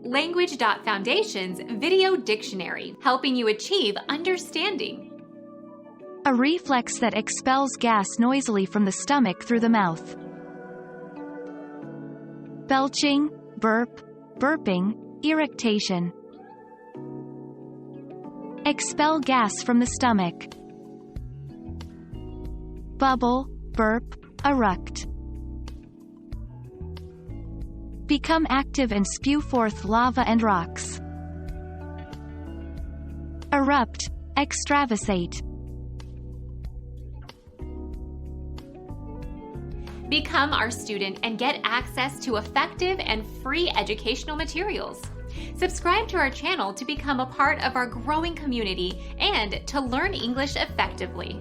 Language.Foundation's Video Dictionary, helping you achieve understanding. A reflex that expels gas noisily from the stomach through the mouth. Belching, burp, burping, eructation. Expel gas from the stomach. Bubble, burp, eruct. Become active and spew forth lava and rocks. Erupt, extravasate. Become our student and get access to effective and free educational materials. Subscribe to our channel to become a part of our growing community and to learn English effectively.